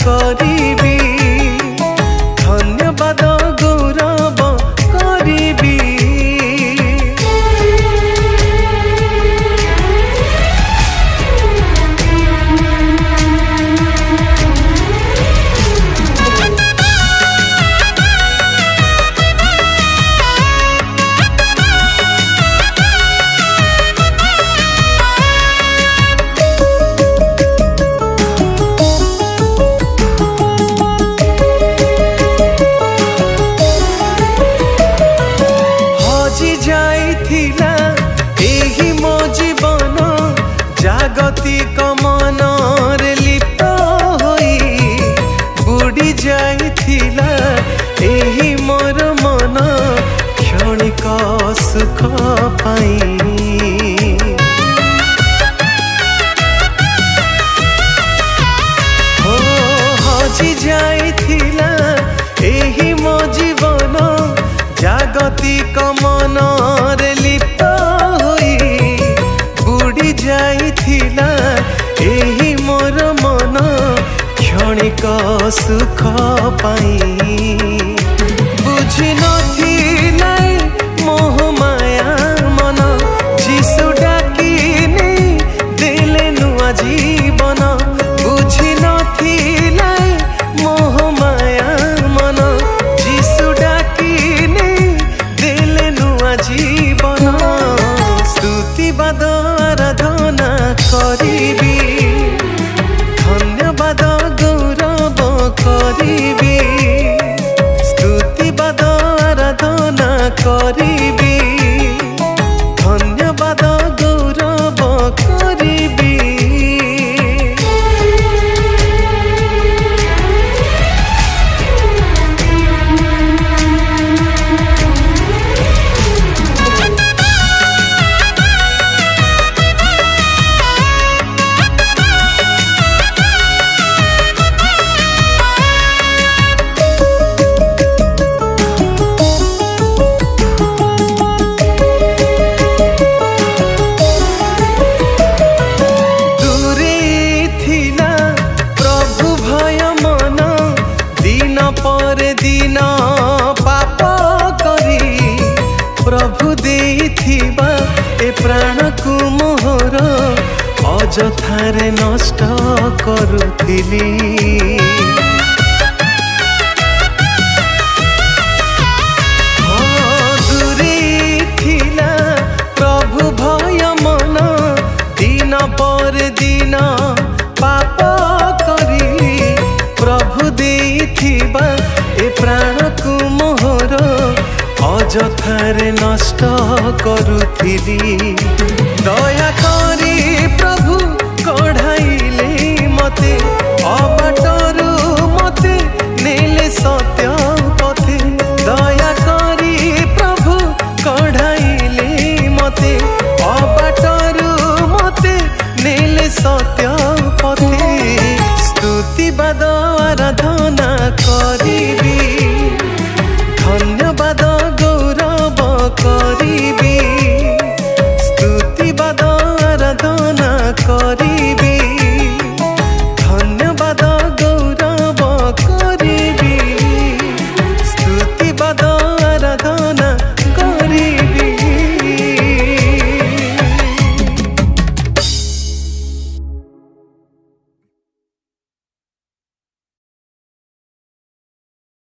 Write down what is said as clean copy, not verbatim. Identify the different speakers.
Speaker 1: करिबी धन्यवाद गौरव करिबी। जागतिक मनर लिप्त होई बुड़ी जाइथिला एही मोर मन क्षणिक सुख पाई। हो हजी जाइथिला एही मो जीवन जागतिक मनर लिप्त जाइथिला एही मोर मन क्षणिक सुख पाई। बुझी नथिला मोह माया मन जीशु डाकिनी देले नुआ जीवन। बुझी नथिला मोह माया मन जीशु डाकिनी देले नुआ जीवन। स्तुतिवाद आराधना करिबी धन्यवाद गौरव करिबी। स्तुतिवाद आराधना करिबी धन्यवाद गौरव करिबी। दिन पाप करी प्रभु देथिबा ए प्राण को मोहर अजथारे नष्ट करुथिली। दूरे थिला प्रभु भय मन दिन पर दिन पाप करी प्रभु देथिबा ए प्राण को मोहर अजथारे नष्ट करुथिली। दया करी प्रभु कढ़ाइले मते अबाटरू मते नेले सत्य